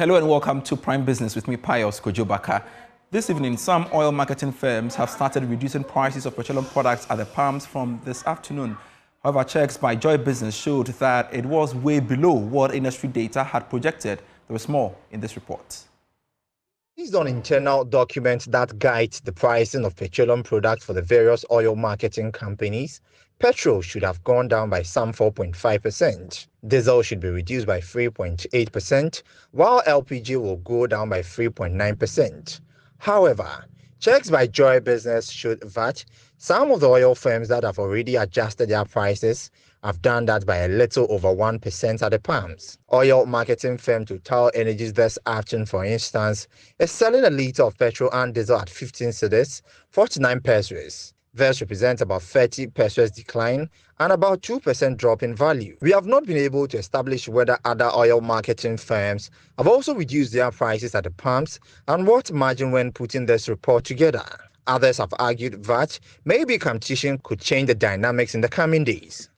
Hello and welcome to Prime Business with me, Pius Kojobaka. This evening, some oil marketing firms have started reducing prices of petroleum products at the pumps from this afternoon. However, checks by Joy Business showed that it was way below what industry data had projected. There was more in this report. Based on internal documents that guide the pricing of petroleum products for the various oil marketing companies, petrol should have gone down by some 4.5%. Diesel should be reduced by 3.8%, while LPG will go down by 3.9%. However, checks by Joy Business showed that some of the oil firms that have already adjusted their prices have done that by a little over 1% at the pumps. Oil marketing firm Total Energies this afternoon, for instance, is selling a litre of petrol and diesel at 15 cedis, 49 pesos. This represents about 30 pesos decline and about 2% drop in value. We have not been able to establish whether other oil marketing firms have also reduced their prices at the pumps and what margin when putting this report together. Others have argued that maybe competition could change the dynamics in the coming days.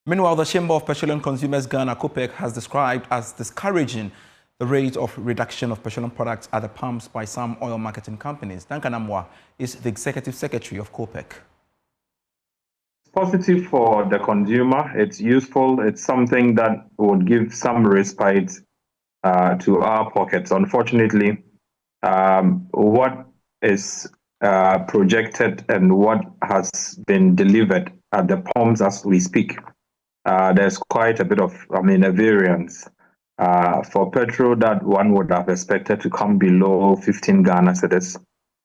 Meanwhile, the Chamber of Petroleum Consumers Ghana (COPEC) has described as discouraging the rate of reduction of petroleum products at the pumps by some oil marketing companies. Duncan Amwa is the Executive Secretary of COPEC. It's positive for the consumer. It's useful. It's something that would give some respite to our pockets. Unfortunately, what is projected and what has been delivered at the pumps as we speak, there's quite a bit of, a variance. For petrol that one would have expected to come below 15 Ghana cedis.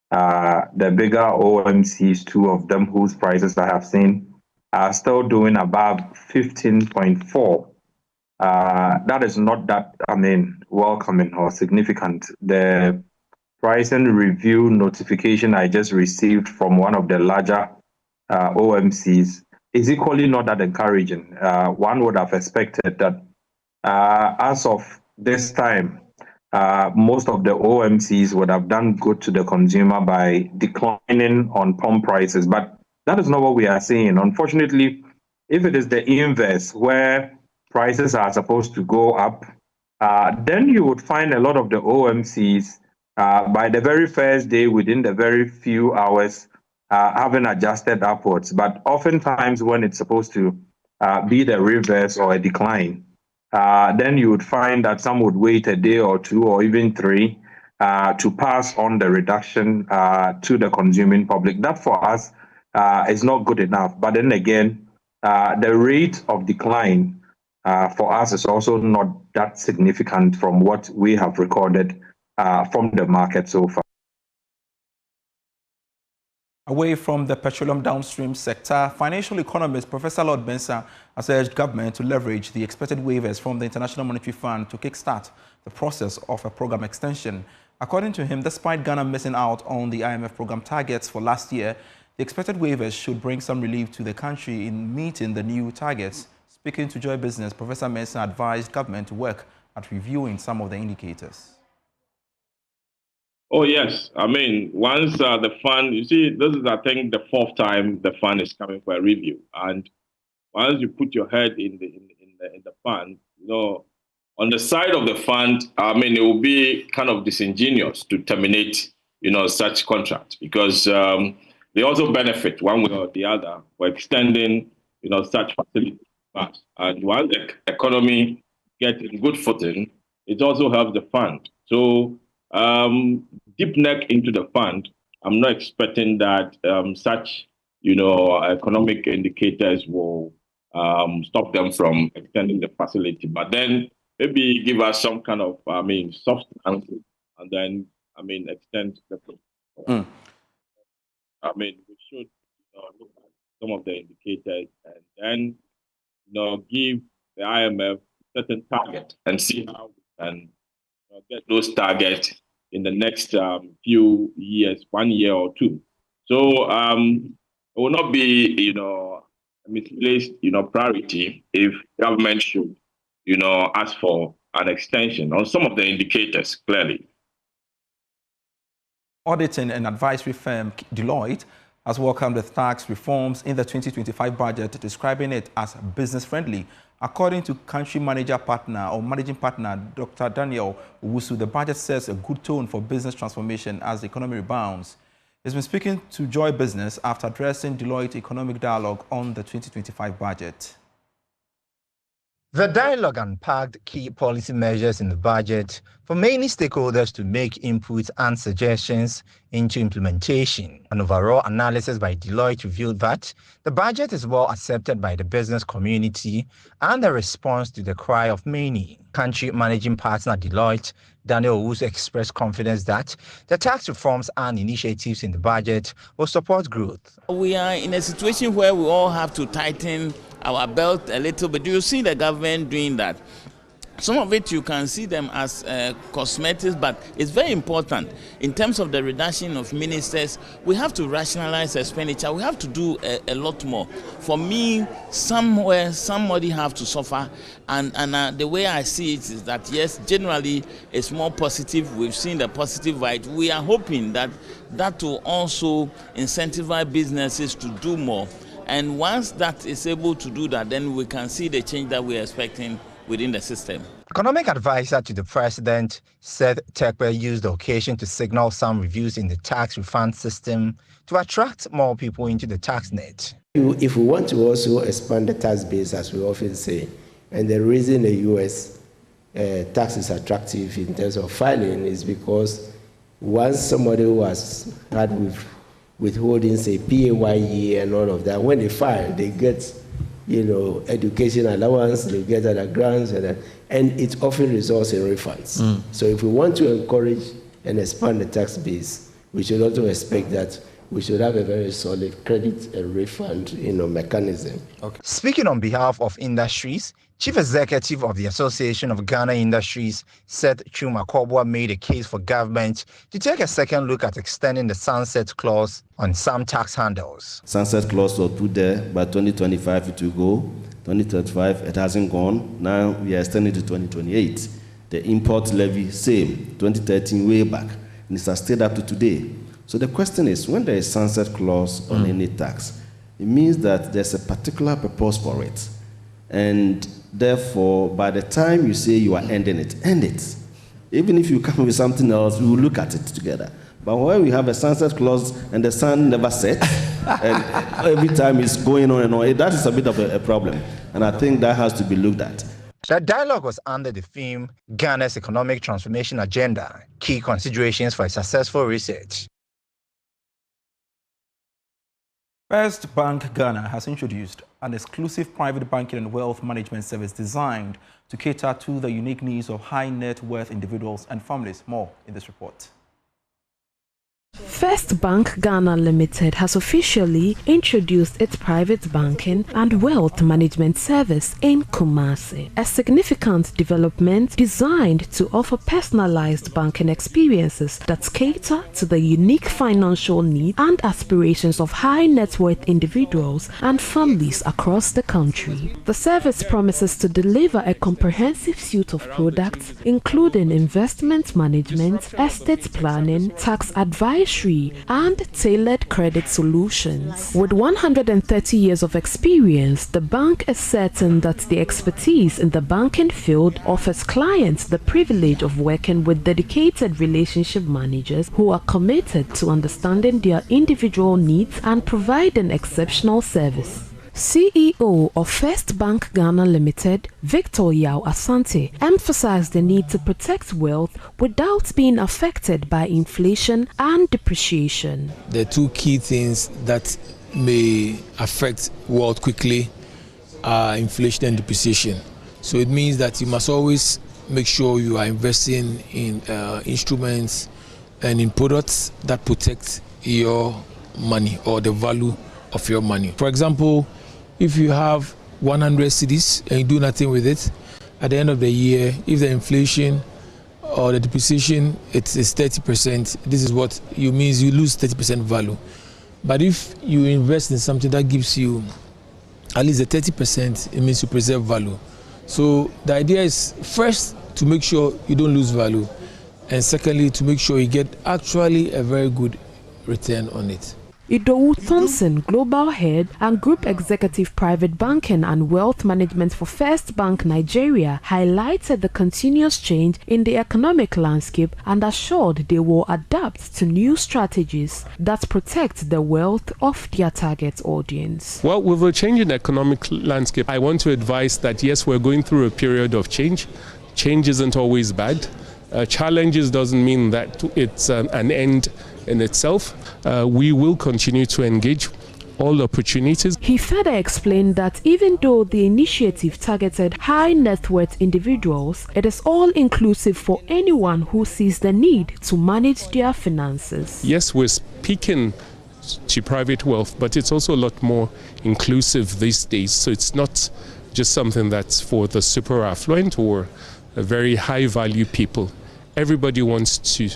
The bigger OMCs, two of them whose prices I have seen, are still doing above 15.4. That is not that, welcoming or significant. The pricing review notification I just received from one of the larger OMCs is equally not that encouraging. One would have expected that as of this time, most of the OMCs would have done good to the consumer by declining on pump prices, but that is not what we are seeing. Unfortunately, if it is the inverse, where prices are supposed to go up, then you would find a lot of the OMCs by the very first day, within the very few hours, having adjusted upwards. But oftentimes when it's supposed to be the reverse or a decline, then you would find that some would wait a day or two or even three to pass on the reduction to the consuming public. That for us is not good enough. But then again, the rate of decline for us is also not that significant from what we have recorded from the market so far. Away from the petroleum downstream sector, financial economist Professor Lord Mensah has urged government to leverage the expected waivers from the International Monetary Fund to kickstart the process of a program extension. According to him, despite Ghana missing out on the IMF program targets for last year, the expected waivers should bring some relief to the country in meeting the new targets. Speaking to Joy Business, Professor Mensah advised government to work at reviewing some of the indicators. Oh, yes. Once the fund, you see, this is, I think, the fourth time the fund is coming for a review. And once you put your head in the fund, on the side of the fund, it will be kind of disingenuous to terminate, such contract, because they also benefit one way or the other for extending, such facilities. And once the economy gets in good footing, it also helps the fund. So deep neck into the fund, I'm not expecting that such, economic indicators will stop them from extending the facility. But then maybe give us some kind of, substance, and then, extend the process. We should look at some of the indicators and then, give the IMF certain target and see how we can get those targets in the next few years, 1 year or two. So it will not be, a misplaced, priority if government should, ask for an extension on some of the indicators, clearly. Auditing and advisory firm Deloitte has welcomed the tax reforms in the 2025 budget, describing it as business-friendly. According to country managing partner Dr. Daniel Owusu, the budget sets a good tone for business transformation as the economy rebounds. He's been speaking to Joy Business after addressing Deloitte Economic Dialogue on the 2025 budget. The dialogue unpacked key policy measures in the budget for many stakeholders to make inputs and suggestions into implementation. An overall analysis by Deloitte revealed that the budget is well accepted by the business community and a response to the cry of many. Country managing partner Deloitte, Daniel Owusu, expressed confidence that the tax reforms and initiatives in the budget will support growth. We are in a situation where we all have to tighten our belt a little bit. You see the government doing that. Some of it you can see them as cosmetics, but it's very important. In terms of the reduction of ministers, we have to rationalize expenditure. We have to do a lot more. For me, somewhere, somebody have to suffer. And the way I see it is that, yes, generally, it's more positive. We've seen the positive right. We are hoping that that will also incentivize businesses to do more. And once that is able to do that, then we can see the change that we're expecting within the system. Economic advisor to the president said Tekpe used the occasion to signal some reviews in the tax refund system to attract more people into the tax net. If we want to also expand the tax base, as we often say, and the reason the U.S. Tax is attractive in terms of filing is because once somebody who has had withholding, say, PAYE and all of that, when they file, they get, education allowance, they get other grants, and it often results in refunds. So if we want to encourage and expand the tax base, we should also expect that we should have a very solid credit and refund, mechanism. Okay. Speaking on behalf of industries, Chief Executive of the Association of Ghana Industries, Seth Chuma Kobwa, made a case for government to take a second look at extending the sunset clause on some tax handles. Sunset clause was put there, by 2025 it will go. 2025 it hasn't gone. Now we are extending to 2028. The import levy, same, 2013 way back, and it has stayed up to today. So the question is, when there is sunset clause on any tax, it means that there's a particular purpose for it. And therefore, by the time you say you are ending it, end it. Even if you come with something else, we will look at it together. But when we have a sunset clause and the sun never sets, and every time it's going on and on, that is a bit of a problem. And I think that has to be looked at. The dialogue was under the theme, Ghana's Economic Transformation Agenda, Key Considerations for a Successful Research. First Bank Ghana has introduced an exclusive private banking and wealth management service designed to cater to the unique needs of high net worth individuals and families. More in this report. First Bank Ghana Limited has officially introduced its private banking and wealth management service in Kumasi, a significant development designed to offer personalized banking experiences that cater to the unique financial needs and aspirations of high net worth individuals and families across the country. The service promises to deliver a comprehensive suite of products, including investment management, estate planning, tax advisory, and tailored credit solutions. With 130 years of experience, the bank is certain that the expertise in the banking field offers clients the privilege of working with dedicated relationship managers who are committed to understanding their individual needs and providing exceptional service. CEO of First Bank Ghana Limited, Victor Yao Asante, emphasized the need to protect wealth without being affected by inflation and depreciation. The two key things that may affect wealth quickly are inflation and depreciation. So it means that you must always make sure you are investing in instruments and in products that protect your money or the value of your money. For example, if you have 100 cedis and you do nothing with it, at the end of the year, if the inflation or the depreciation is 30%, this is what you means you lose 30% value. But if you invest in something that gives you at least a 30%, it means you preserve value. So the idea is first to make sure you don't lose value, and secondly to make sure you get actually a very good return on it. Idowu Thompson, Global Head and Group Executive Private Banking and Wealth Management for First Bank Nigeria, highlighted the continuous change in the economic landscape and assured they will adapt to new strategies that protect the wealth of their target audience. Well, with a change in the economic landscape, I want to advise that yes, we're going through a period of change. Change isn't always bad. Challenges doesn't mean that it's an end in itself. We will continue to engage all opportunities. He further explained that even though the initiative targeted high net worth individuals, it is all inclusive for anyone who sees the need to manage their finances. Yes, we're speaking to private wealth, but it's also a lot more inclusive these days. So it's not just something that's for the super affluent or a very high value people. Everybody wants to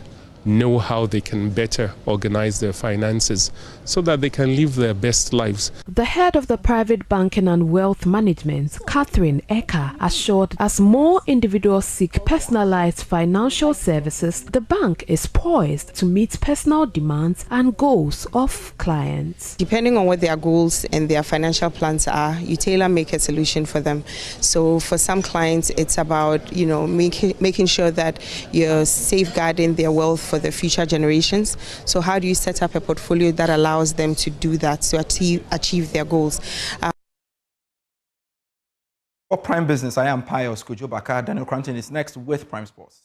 know how they can better organize their finances so that they can live their best lives. The head of the Private Banking and Wealth Management, Catherine Eka, assured as more individuals seek personalized financial services, the bank is poised to meet personal demands and goals of clients. Depending on what their goals and their financial plans are, you tailor-make a solution for them. So for some clients, it's about, making sure that you're safeguarding their wealth for the future generations. So how do you set up a portfolio that allows them to do that, to achieve their goals? For Prime Business, I am Pius Kujobaka. Daniel Cranton is next with Prime Sports.